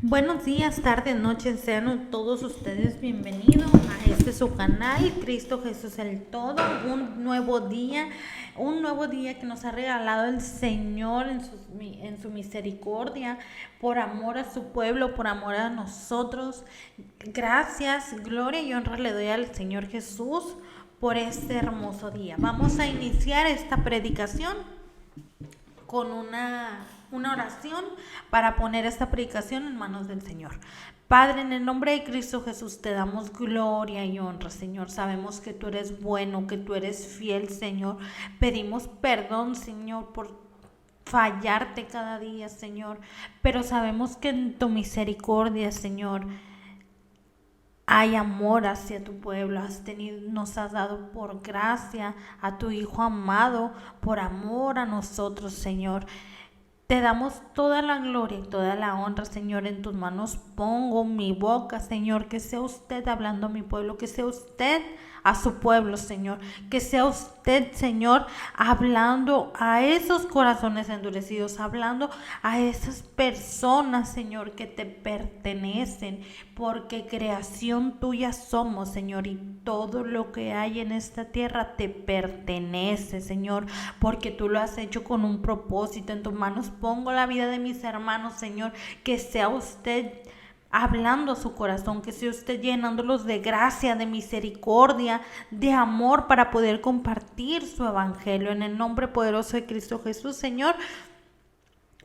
Buenos días, tardes, noches, sean todos ustedes bienvenidos a este su canal, Cristo Jesús el Todo, un nuevo día que nos ha regalado el Señor en su misericordia, por amor a su pueblo, por amor a nosotros. Gracias, gloria y honra le doy al Señor Jesús por este hermoso día. Vamos a iniciar esta predicación con una oración para poner esta predicación en manos del Señor. Padre, en el nombre de Cristo Jesús te damos gloria y honra, Señor. Sabemos que tú eres bueno, que tú eres fiel, Señor. Pedimos perdón, Señor, por fallarte cada día, Señor. Pero sabemos que en tu misericordia, Señor, hay amor hacia tu pueblo, nos has dado por gracia a tu Hijo amado, por amor a nosotros, Señor. Te damos toda la gloria y toda la honra, Señor. En tus manos pongo mi boca, Señor. Que sea usted hablando a mi pueblo, que sea usted a su pueblo, Señor. Que sea usted, Señor, hablando a esos corazones endurecidos, hablando a esas personas, Señor, que te pertenecen, porque creación tuya somos, Señor, y todo lo que hay en esta tierra te pertenece, Señor, porque tú lo has hecho con un propósito. En tus manos pongo la vida de mis hermanos, Señor. Que sea usted hablando a su corazón, que sea usted llenándolos de gracia, de misericordia, de amor, para poder compartir su evangelio. En el nombre poderoso de Cristo Jesús, Señor,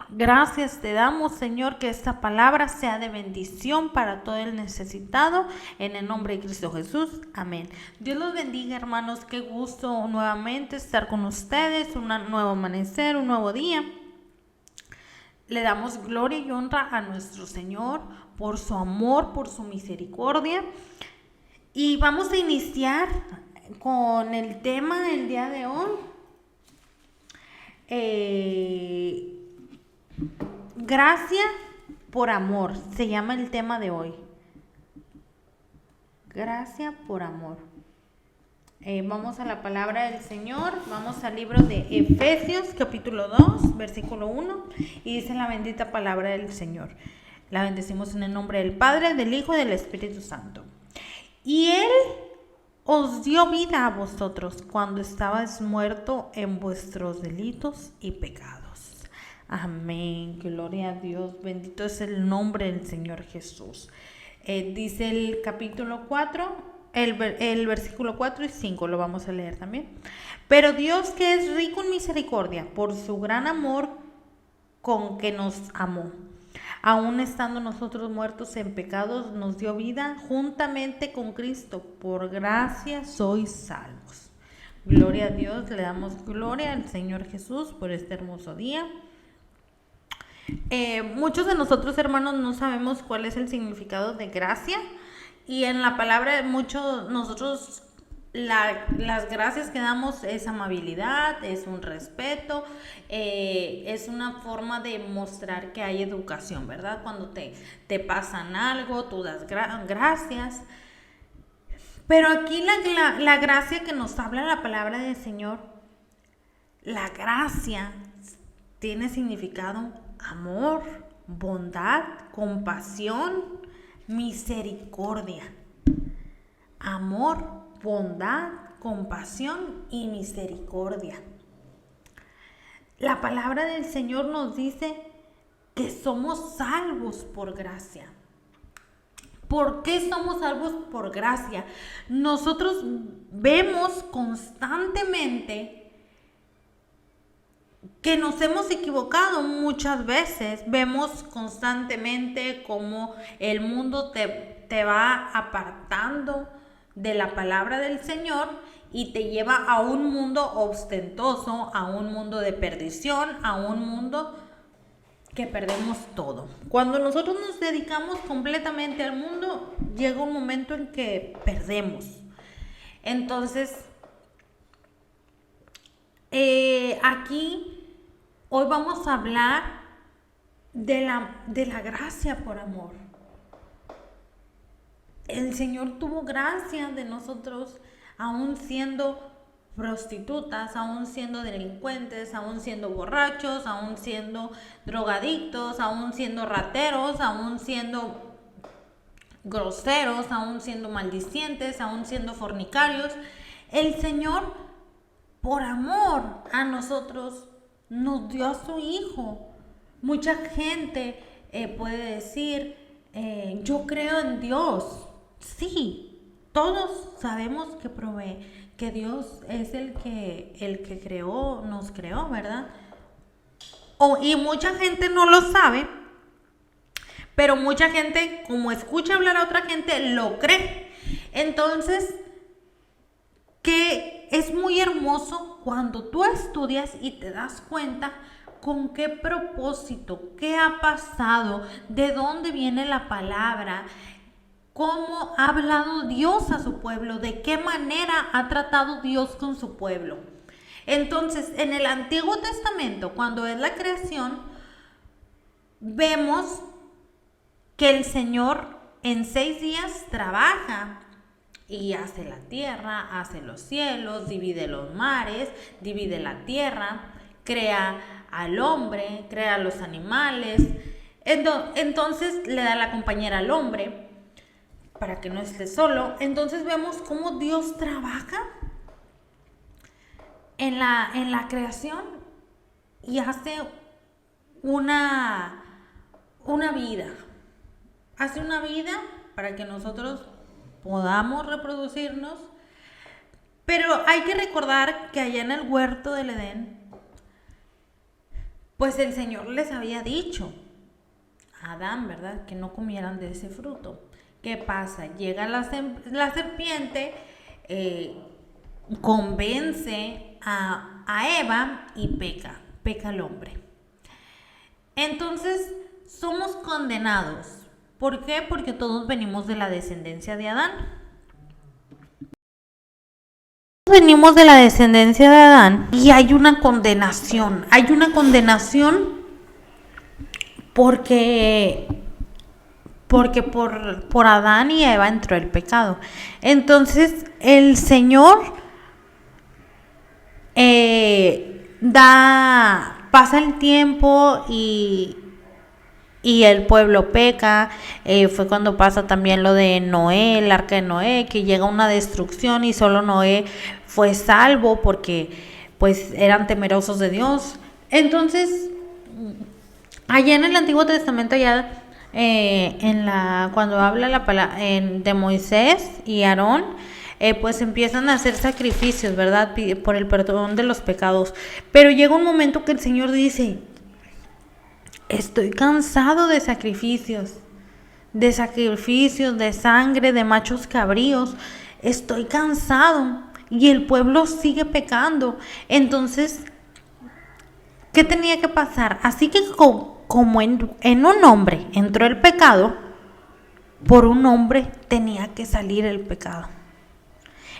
gracias te damos, Señor, que esta palabra sea de bendición para todo el necesitado, en el nombre de Cristo Jesús, amén. Dios los bendiga, hermanos. Qué gusto nuevamente estar con ustedes, un nuevo amanecer, un nuevo día. Le damos gloria y honra a nuestro Señor por su amor, por su misericordia. Y vamos a iniciar con el tema del día de hoy. Gracia por amor, se llama el tema de hoy. Gracia por amor. Vamos a la palabra del Señor. Vamos al libro de Efesios, capítulo 2, versículo 1. Y dice la bendita palabra del Señor. La bendecimos en el nombre del Padre, del Hijo y del Espíritu Santo. Y Él os dio vida a vosotros cuando estabais muertos en vuestros delitos y pecados. Amén. Gloria a Dios. Bendito es el nombre del Señor Jesús. Dice el capítulo 4. El versículo 4 y 5 lo vamos a leer también. Pero Dios, que es rico en misericordia, por su gran amor con que nos amó, aun estando nosotros muertos en pecados, nos dio vida juntamente con Cristo. Por gracia sois salvos. Gloria a Dios. Le damos gloria al Señor Jesús por este hermoso día. Muchos de nosotros, hermanos, no sabemos cuál es el significado de gracia. Y en la palabra, nosotros las gracias que damos es amabilidad, es un respeto, es una forma de mostrar que hay educación, ¿verdad? Cuando te pasan algo, tú das gracias. Pero aquí la gracia que nos habla la palabra del Señor, la gracia tiene significado amor, bondad, compasión, misericordia. Amor, bondad, compasión y misericordia. La palabra del Señor nos dice que somos salvos por gracia. ¿Por qué somos salvos por gracia? Nosotros vemos constantemente que nos hemos equivocado muchas veces. Vemos constantemente cómo el mundo te va apartando de la palabra del Señor y te lleva a un mundo ostentoso, a un mundo de perdición, a un mundo que perdemos todo. Cuando nosotros nos dedicamos completamente al mundo, llega un momento en que perdemos. Entonces, aquí hoy vamos a hablar de la gracia por amor. El Señor tuvo gracia de nosotros, aún siendo prostitutas, aún siendo delincuentes, aún siendo borrachos, aún siendo drogadictos, aún siendo rateros, aún siendo groseros, aún siendo maldicientes, aún siendo fornicarios. El Señor, por amor a nosotros, nos dio a su Hijo. Mucha gente puede decir, yo creo en Dios. Sí, todos sabemos que provee, que Dios es el que creó, nos creó, ¿verdad? Y mucha gente no lo sabe, pero mucha gente, como escucha hablar a otra gente, lo cree. Entonces, que es muy hermoso cuando tú estudias y te das cuenta con qué propósito, qué ha pasado, de dónde viene la palabra, cómo ha hablado Dios a su pueblo, de qué manera ha tratado Dios con su pueblo. Entonces, en el Antiguo Testamento, cuando es la creación, vemos que el Señor en 6 días trabaja y hace la tierra, hace los cielos, divide los mares, divide la tierra, crea al hombre, crea a los animales. Entonces le da la compañera al hombre para que no esté solo. Entonces vemos cómo Dios trabaja en la creación y hace una vida. Hace una vida para que nosotros podamos reproducirnos. Pero hay que recordar que allá en el huerto del Edén, pues el Señor les había dicho a Adán, ¿verdad?, que no comieran de ese fruto. ¿Qué pasa? Llega la serpiente, convence a Eva y peca el hombre. Entonces somos condenados. ¿Por qué? Porque todos venimos de la descendencia de Adán. Venimos de la descendencia de Adán y hay una condenación. Hay una condenación porque por Adán y Eva entró el pecado. Entonces el Señor pasa el tiempo y el pueblo peca. Fue cuando pasa también lo de Noé, el arca de Noé, que llega una destrucción y solo Noé fue salvo porque pues eran temerosos de Dios. Entonces, allá en el Antiguo Testamento, ya cuando habla la palabra de Moisés y Aarón, pues empiezan a hacer sacrificios, ¿verdad?, por el perdón de los pecados. Pero llega un momento que el Señor dice: estoy cansado de sacrificios, de sangre, de machos cabríos. Estoy cansado y el pueblo sigue pecando. Entonces, ¿qué tenía que pasar? Así que como en un hombre entró el pecado, por un hombre tenía que salir el pecado.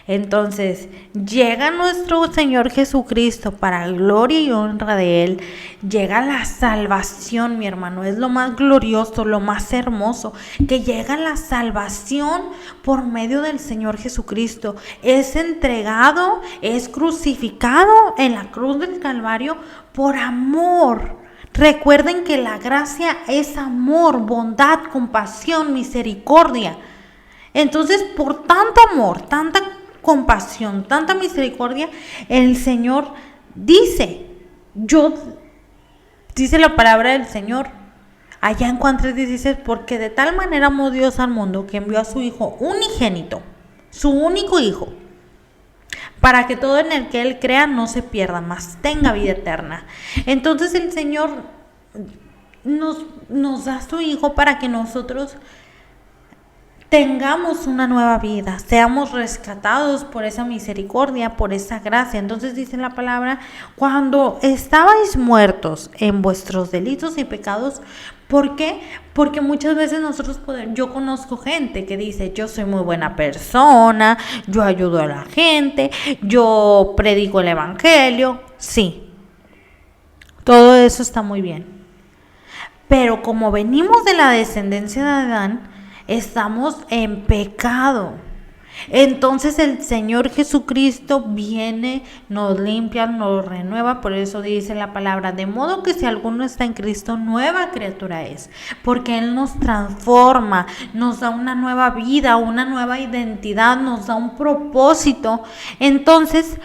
Entonces llega nuestro Señor Jesucristo para gloria y honra de Él. Llega la salvación, mi hermano. Es lo más glorioso, lo más hermoso, que llega la salvación por medio del Señor Jesucristo. Es entregado, es crucificado en la cruz del Calvario por amor. Recuerden que la gracia es amor, bondad, compasión, misericordia. Entonces, por tanto amor, tanta compasión, tanta misericordia, el Señor dice la palabra del Señor allá en Juan 3:16, porque de tal manera amó Dios al mundo que envió a su Hijo unigénito, su único Hijo, para que todo en el que Él crea no se pierda, mas tenga vida eterna. Entonces el Señor nos da a su Hijo para que nosotros tengamos una nueva vida, seamos rescatados por esa misericordia, por esa gracia. Entonces dice la palabra: cuando estabais muertos en vuestros delitos y pecados. ¿Por qué? Porque muchas veces yo conozco gente que dice: yo soy muy buena persona, yo ayudo a la gente, yo predico el evangelio. Sí, todo eso está muy bien, pero como venimos de la descendencia de Adán, estamos en pecado. Entonces el Señor Jesucristo viene, nos limpia, nos renueva. Por eso dice la palabra: de modo que si alguno está en Cristo, nueva criatura es, porque Él nos transforma, nos da una nueva vida, una nueva identidad, nos da un propósito. Entonces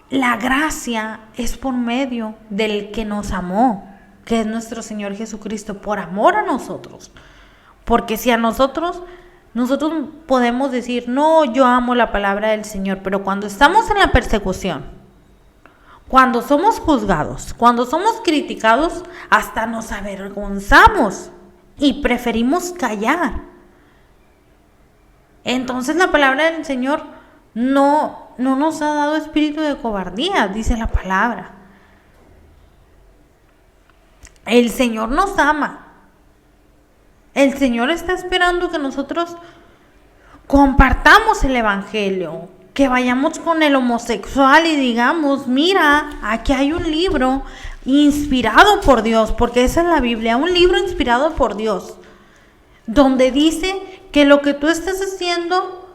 la gracia es por medio del que nos amó, que es nuestro Señor Jesucristo, por amor a nosotros. Porque si a nosotros podemos decir: no, yo amo la palabra del Señor, pero cuando estamos en la persecución, cuando somos juzgados, cuando somos criticados, hasta nos avergonzamos y preferimos callar. Entonces la palabra del Señor no nos ha dado espíritu de cobardía, dice la palabra. El Señor nos ama. El Señor está esperando que nosotros compartamos el evangelio, que vayamos con el homosexual y digamos: mira, aquí hay un libro inspirado por Dios, porque esa es la Biblia, un libro inspirado por Dios, donde dice que lo que tú estás haciendo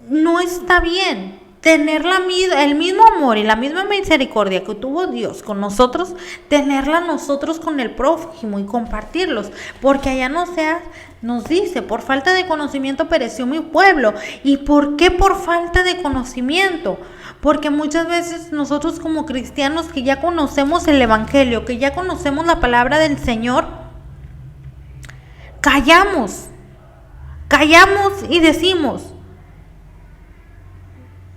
no está bien. Tener el mismo amor y la misma misericordia que tuvo Dios con nosotros, tenerla nosotros con el prójimo y compartirlos. Porque allá nos dice: por falta de conocimiento pereció mi pueblo. ¿Y por qué por falta de conocimiento? Porque muchas veces nosotros como cristianos que ya conocemos el evangelio, que ya conocemos la palabra del Señor, callamos y decimos: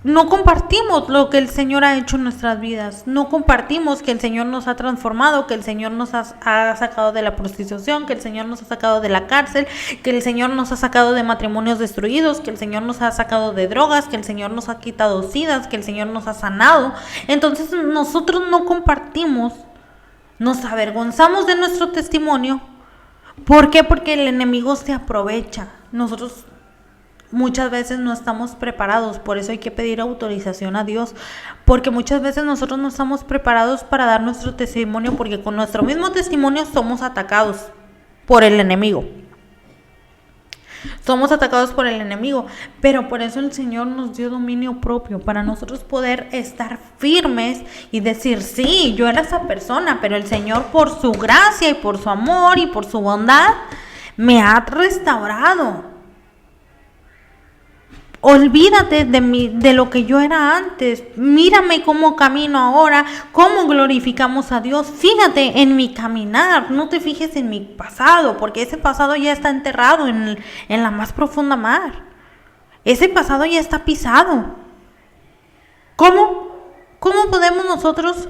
no compartimos lo que el Señor ha hecho en nuestras vidas. No compartimos que el Señor nos ha transformado, que el Señor nos ha sacado de la prostitución, que el Señor nos ha sacado de la cárcel, que el Señor nos ha sacado de matrimonios destruidos, que el Señor nos ha sacado de drogas, que el Señor nos ha quitado sidas, que el Señor nos ha sanado. Entonces nosotros no compartimos, nos avergonzamos de nuestro testimonio. ¿Por qué? Porque el enemigo se aprovecha. Nosotros muchas veces no estamos preparados, por eso hay que pedir autorización a Dios, porque muchas veces nosotros no estamos preparados para dar nuestro testimonio, porque con nuestro mismo testimonio somos atacados por el enemigo. Pero por eso el Señor nos dio dominio propio, para nosotros poder estar firmes y decir: sí, yo era esa persona, pero el Señor, por su gracia y por su amor y por su bondad, me ha restaurado. Olvídate de lo que yo era antes. Mírame cómo camino ahora, cómo glorificamos a Dios. Fíjate en mi caminar, no te fijes en mi pasado, porque ese pasado ya está enterrado en la más profunda mar. Ese pasado ya está pisado. ¿Cómo podemos nosotros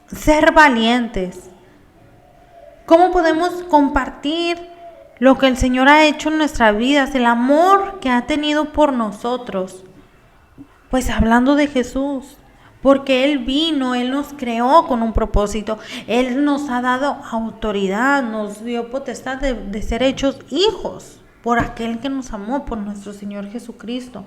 ser valientes? ¿Cómo podemos compartir lo que el Señor ha hecho en nuestras vidas, el amor que ha tenido por nosotros? Pues hablando de Jesús, porque Él vino, Él nos creó con un propósito, Él nos ha dado autoridad, nos dio potestad de ser hechos hijos por aquel que nos amó, por nuestro Señor Jesucristo.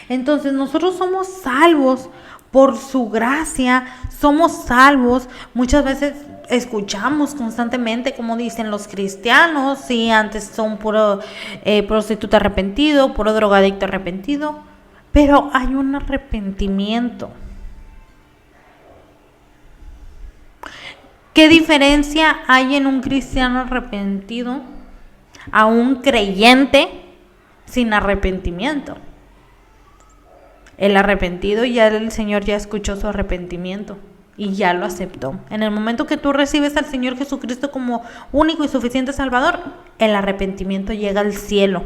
Entonces nosotros somos salvos por su gracia, somos salvos. Muchas veces escuchamos constantemente como dicen los cristianos: sí, antes son puro prostituta arrepentido, puro drogadicto arrepentido. Pero hay un arrepentimiento. ¿Qué diferencia hay en un cristiano arrepentido a un creyente sin arrepentimiento? El arrepentido, ya el Señor ya escuchó su arrepentimiento y ya lo aceptó. En el momento que tú recibes al Señor Jesucristo como único y suficiente Salvador, el arrepentimiento llega al cielo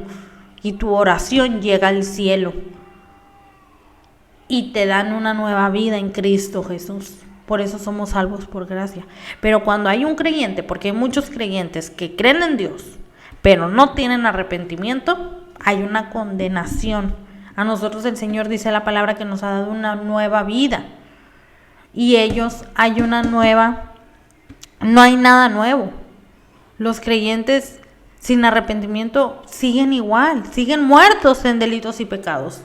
y tu oración llega al cielo y te dan una nueva vida en Cristo Jesús. Por eso somos salvos por gracia. Pero cuando hay un creyente, porque hay muchos creyentes que creen en Dios, pero no tienen arrepentimiento, hay una condenación. A nosotros el Señor dice la palabra que nos ha dado una nueva vida. Y ellos no hay nada nuevo. Los creyentes sin arrepentimiento siguen igual, siguen muertos en delitos y pecados.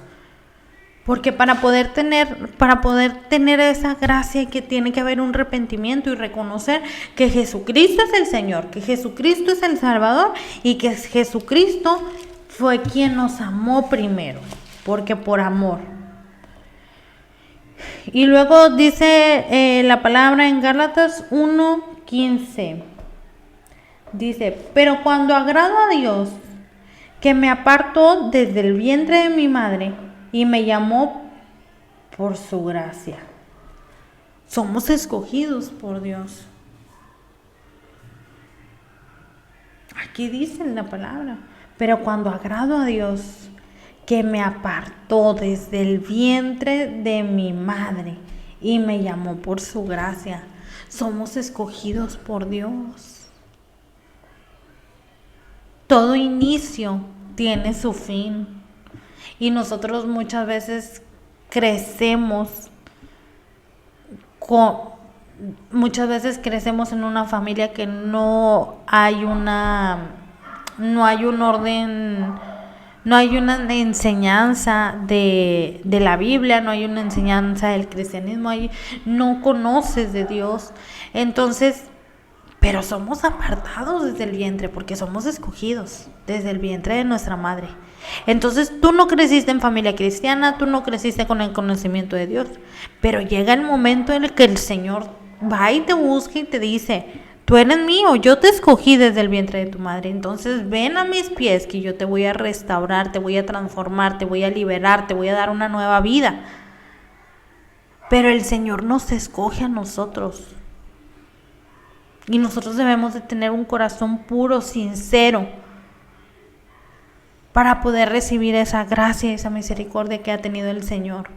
Porque para poder tener esa gracia que tiene que haber un arrepentimiento y reconocer que Jesucristo es el Señor, que Jesucristo es el Salvador y que Jesucristo fue quien nos amó primero, porque por amor. Y luego dice la palabra en Gálatas 1:15. Dice, pero cuando agrado a Dios, que me apartó desde el vientre de mi madre y me llamó por su gracia. Somos escogidos por Dios. Aquí dice la palabra, pero cuando agrado a Dios, que me apartó desde el vientre de mi madre y me llamó por su gracia. Somos escogidos por Dios. Todo inicio tiene su fin y nosotros muchas veces crecemos en una familia que no hay un orden, no hay una enseñanza de la Biblia, no hay una enseñanza del cristianismo, no conoces de Dios. Entonces, pero somos apartados desde el vientre porque somos escogidos desde el vientre de nuestra madre. Entonces tú no creciste en familia cristiana, tú no creciste con el conocimiento de Dios, pero llega el momento en el que el Señor va y te busca y te dice, tú eres mío, yo te escogí desde el vientre de tu madre, entonces ven a mis pies que yo te voy a restaurar, te voy a transformar, te voy a liberar, te voy a dar una nueva vida. Pero el Señor nos escoge a nosotros. Y nosotros debemos de tener un corazón puro, sincero, para poder recibir esa gracia, esa misericordia que ha tenido el Señor.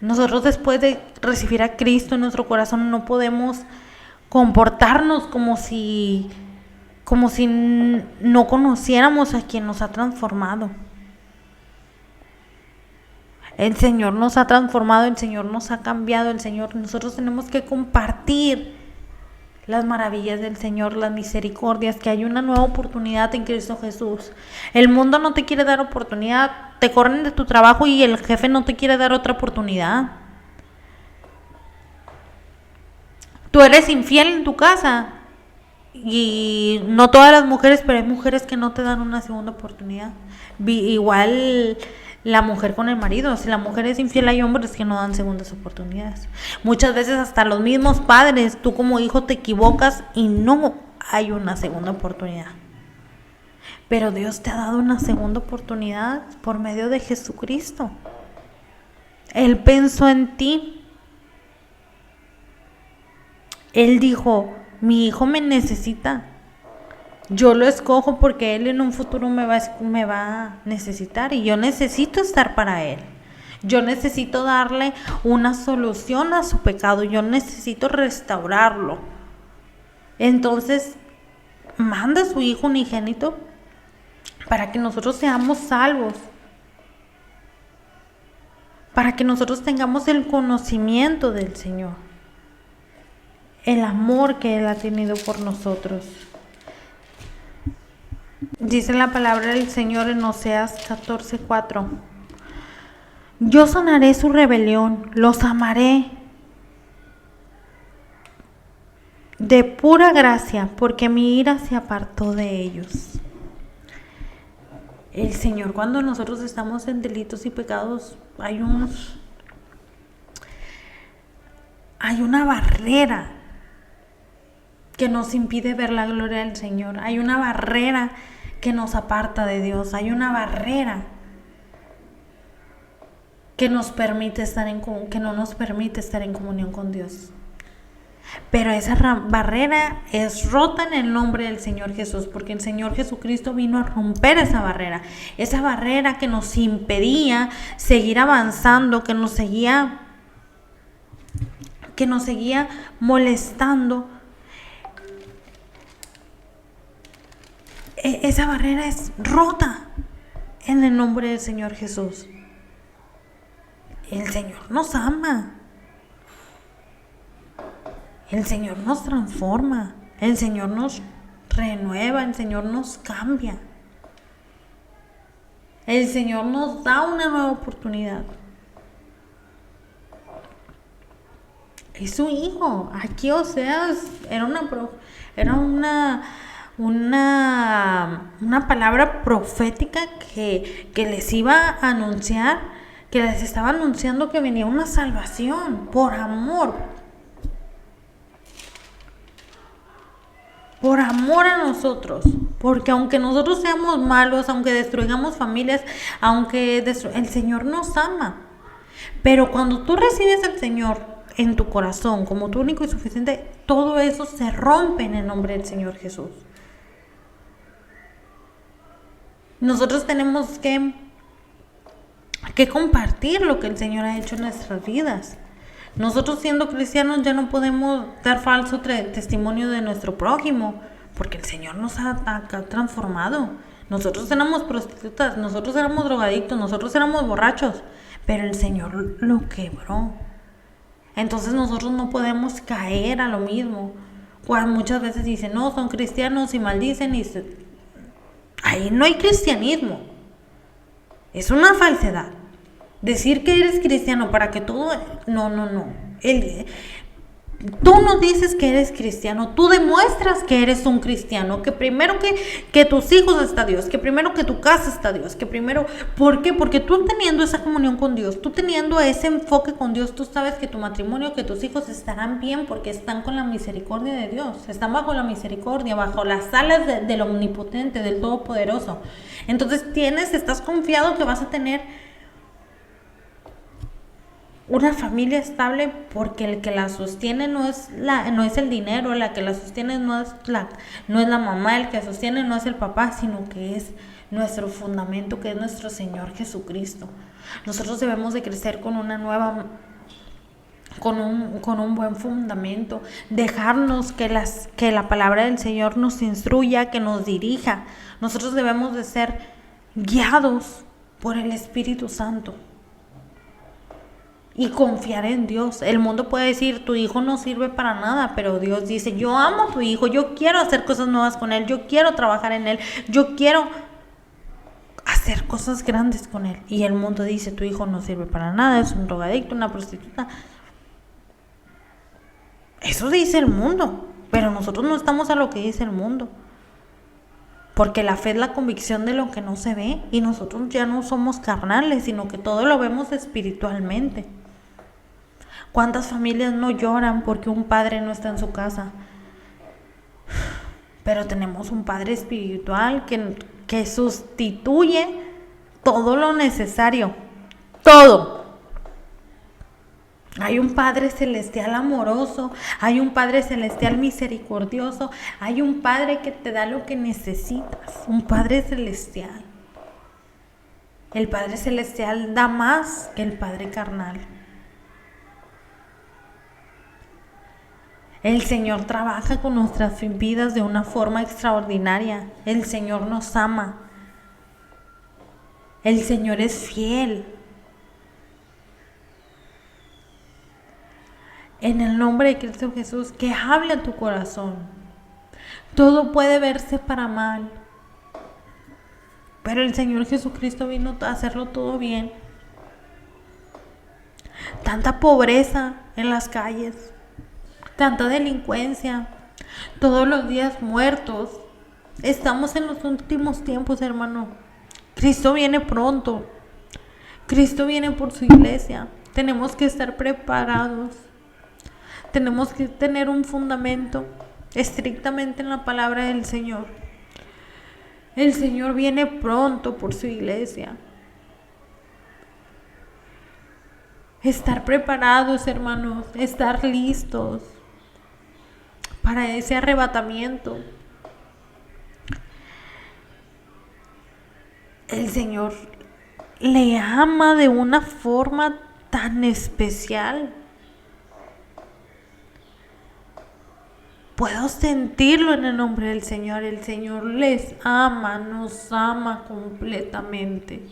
Nosotros después de recibir a Cristo en nuestro corazón no podemos comportarnos como si no conociéramos a quien nos ha transformado. El Señor nos ha transformado, el Señor nos ha cambiado, nosotros tenemos que compartir las maravillas del Señor, las misericordias, que hay una nueva oportunidad en Cristo Jesús. El mundo no te quiere dar oportunidad, te corren de tu trabajo y el jefe no te quiere dar otra oportunidad. Tú eres infiel en tu casa y no todas las mujeres, pero hay mujeres que no te dan una segunda oportunidad. Igual la mujer con el marido, si la mujer es infiel, hay hombres que no dan segundas oportunidades. Muchas veces hasta los mismos padres, tú como hijo te equivocas y no hay una segunda oportunidad. Pero Dios te ha dado una segunda oportunidad por medio de Jesucristo. Él pensó en ti. Él dijo, mi hijo me necesita. Yo lo escojo porque él en un futuro me va a necesitar y yo necesito estar para él. Yo necesito darle una solución a su pecado. Yo necesito restaurarlo. Entonces, manda a su hijo unigénito para que nosotros seamos salvos. Para que nosotros tengamos el conocimiento del Señor. El amor que Él ha tenido por nosotros. Dice la palabra del Señor en Oseas 14:4. Yo sanaré su rebelión, los amaré de pura gracia, porque mi ira se apartó de ellos. El Señor, cuando nosotros estamos en delitos y pecados, hay una barrera que nos impide ver la gloria del Señor. Hay una barrera que nos aparta de Dios. Hay una barrera que no nos permite estar en comunión con Dios. Pero esa barrera es rota en el nombre del Señor Jesús, porque el Señor Jesucristo vino a romper esa barrera que nos impedía seguir avanzando, que nos seguía molestando. Esa barrera es rota en el nombre del Señor Jesús. El Señor nos ama. El Señor nos transforma. El Señor nos renueva. El Señor nos cambia. El Señor nos da una nueva oportunidad. Es su hijo. Aquí Oseas era una palabra profética que les iba a anunciar, que les estaba anunciando que venía una salvación por amor a nosotros, porque aunque nosotros seamos malos, aunque destruyamos familias, el Señor nos ama. Pero cuando tú recibes al Señor en tu corazón como tu único y suficiente, todo eso se rompe en el nombre del Señor Jesús. Nosotros tenemos que compartir lo que el Señor ha hecho en nuestras vidas. Nosotros siendo cristianos ya no podemos dar falso testimonio de nuestro prójimo, porque el Señor nos ha transformado. Nosotros éramos prostitutas, nosotros éramos drogadictos, nosotros éramos borrachos, pero el Señor lo quebró. Entonces nosotros no podemos caer a lo mismo. Cuando muchas veces dicen, no, son cristianos y maldicen, ahí no hay cristianismo. Es una falsedad. Decir que eres cristiano para que todo... No. Tú no dices que eres cristiano, tú demuestras que eres un cristiano, que primero que tus hijos está Dios, que primero que tu casa está Dios, que primero... ¿Por qué? Porque tú teniendo esa comunión con Dios, tú teniendo ese enfoque con Dios, tú sabes que tu matrimonio, que tus hijos estarán bien porque están con la misericordia de Dios, están bajo la misericordia, bajo las alas del Omnipotente, del Todopoderoso. Entonces estás confiado que vas a tener una familia estable, porque el que la sostiene no es el dinero, la que la sostiene no es la mamá, el que sostiene no es el papá, sino que es nuestro fundamento, que es nuestro Señor Jesucristo. Nosotros debemos de crecer con con un buen fundamento, dejarnos que la palabra del Señor nos instruya, que nos dirija. Nosotros debemos de ser guiados por el Espíritu Santo y confiar en Dios. El mundo puede decir, tu hijo no sirve para nada, pero Dios dice, yo amo a tu hijo, yo quiero hacer cosas nuevas con él, yo quiero trabajar en él, yo quiero hacer cosas grandes con él. Y el mundo dice, tu hijo no sirve para nada, es un drogadicto, una prostituta. Eso dice el mundo, pero nosotros no estamos a lo que dice el mundo. Porque la fe es la convicción de lo que no se ve, y nosotros ya no somos carnales, sino que todo lo vemos espiritualmente. ¿Cuántas familias no lloran porque un padre no está en su casa? Pero tenemos un Padre espiritual que sustituye todo lo necesario. Todo. Hay un Padre celestial amoroso, hay un Padre celestial misericordioso, hay un Padre que te da lo que necesitas, un Padre celestial. El Padre celestial da más que el Padre carnal. El Señor trabaja con nuestras vidas de una forma extraordinaria. El Señor nos ama. El Señor es fiel. En el nombre de Cristo Jesús, que hable a tu corazón. Todo puede verse para mal, pero el Señor Jesucristo vino a hacerlo todo bien. Tanta pobreza en las calles, tanta delincuencia, todos los días muertos. Estamos en los últimos tiempos, hermano. Cristo viene pronto. Cristo viene por su iglesia. Tenemos que estar preparados. Tenemos que tener un fundamento estrictamente en la palabra del Señor. El Señor viene pronto por su iglesia. Estar preparados, hermanos, estar listos para ese arrebatamiento. El Señor le ama de una forma tan especial. Puedo sentirlo en el nombre del Señor. El Señor les ama, nos ama completamente.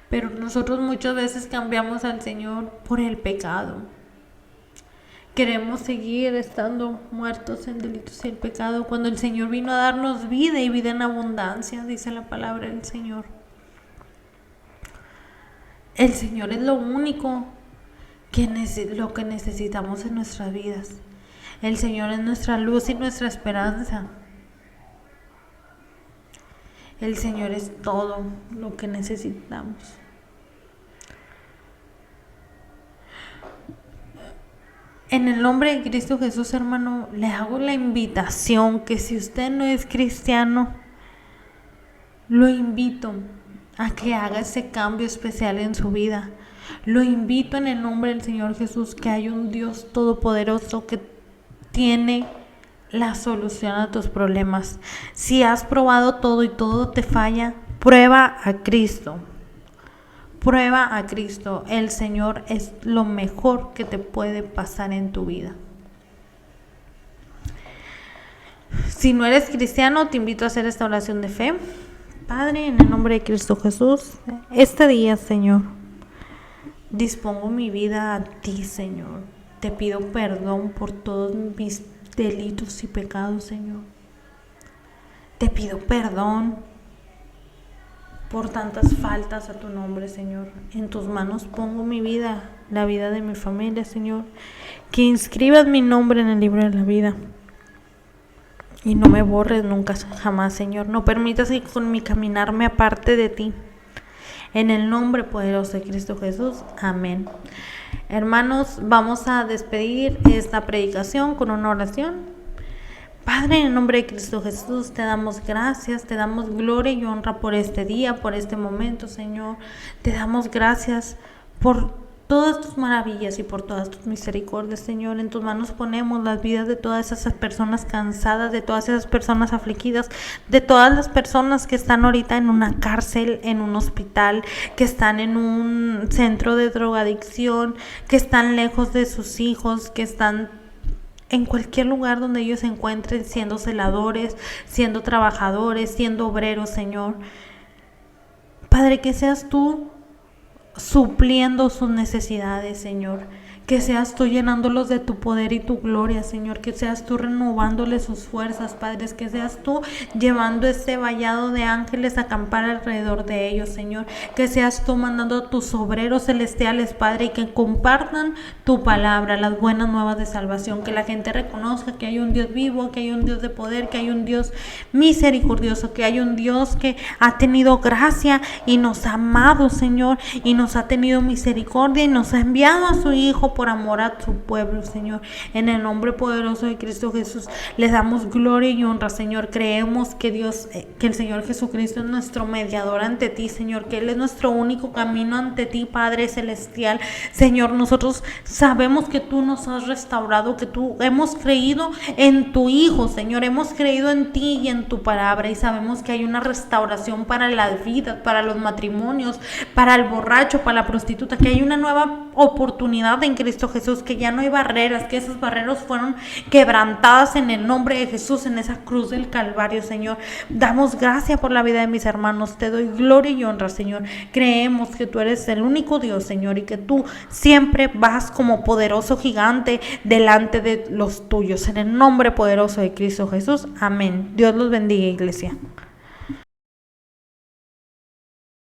Pero nosotros muchas veces cambiamos al Señor por el pecado. Queremos seguir estando muertos en delitos y el pecado, cuando el Señor vino a darnos vida y vida en abundancia, dice la palabra del Señor. El Señor es lo único lo que necesitamos en nuestras vidas. El Señor es nuestra luz y nuestra esperanza. El Señor es todo lo que necesitamos. En el nombre de Cristo Jesús, hermano, le hago la invitación que si usted no es cristiano, lo invito a que haga ese cambio especial en su vida. Lo invito en el nombre del Señor Jesús, que hay un Dios todopoderoso que tiene la solución a tus problemas. Si has probado todo y todo te falla, prueba a Cristo. Prueba a Cristo. El Señor es lo mejor que te puede pasar en tu vida. Si no eres cristiano, te invito a hacer esta oración de fe. Padre, en el nombre de Cristo Jesús, este día, Señor, dispongo mi vida a ti, Señor. Te pido perdón por todos mis delitos y pecados, Señor. Te pido perdón por tantas faltas a tu nombre, Señor. En tus manos pongo mi vida, la vida de mi familia, Señor. Que inscribas mi nombre en el libro de la vida. Y no me borres nunca, jamás, Señor. No permitas que con mi caminar me aparte de ti. En el nombre poderoso de Cristo Jesús. Amén. Hermanos, vamos a despedir esta predicación con una oración. Padre, en el nombre de Cristo Jesús, te damos gracias, te damos gloria y honra por este día, por este momento, Señor. Te damos gracias por todas tus maravillas y por todas tus misericordias, Señor. En tus manos ponemos las vidas de todas esas personas cansadas, de todas esas personas afligidas, de todas las personas que están ahorita en una cárcel, en un hospital, que están en un centro de drogadicción, que están lejos de sus hijos, que están en cualquier lugar donde ellos se encuentren, siendo celadores, siendo trabajadores, siendo obreros, Señor. Padre, que seas tú supliendo sus necesidades, Señor. Que seas tú llenándolos de tu poder y tu gloria, Señor. Que seas tú renovándoles sus fuerzas, Padre. Que seas tú llevando ese vallado de ángeles a acampar alrededor de ellos, Señor. Que seas tú mandando a tus obreros celestiales, Padre, y que compartan tu palabra, las buenas nuevas de salvación. Que la gente reconozca que hay un Dios vivo, que hay un Dios de poder, que hay un Dios misericordioso, que hay un Dios que ha tenido gracia y nos ha amado, Señor, y nos ha tenido misericordia y nos ha enviado a su Hijo por amor a su pueblo, Señor. En el nombre poderoso de Cristo Jesús, les damos gloria y honra, Señor. Creemos que Dios, que el Señor Jesucristo es nuestro mediador ante ti, Señor, que Él es nuestro único camino ante ti, Padre Celestial. Señor, nosotros sabemos que tú nos has restaurado, que tú hemos creído en tu Hijo, Señor, hemos creído en ti y en tu palabra, y sabemos que hay una restauración para las vidas, para los matrimonios, para el borracho, para la prostituta, que hay una nueva oportunidad en Cristo Jesús, que ya no hay barreras, que esas barreras fueron quebrantadas en el nombre de Jesús en esa cruz del Calvario, Señor. Damos gracias por la vida de mis hermanos, te doy gloria y honra, Señor. Creemos que tú eres el único Dios, Señor, y que tú siempre vas como poderoso gigante delante de los tuyos. En el nombre poderoso de Cristo Jesús, amén. Dios los bendiga, iglesia.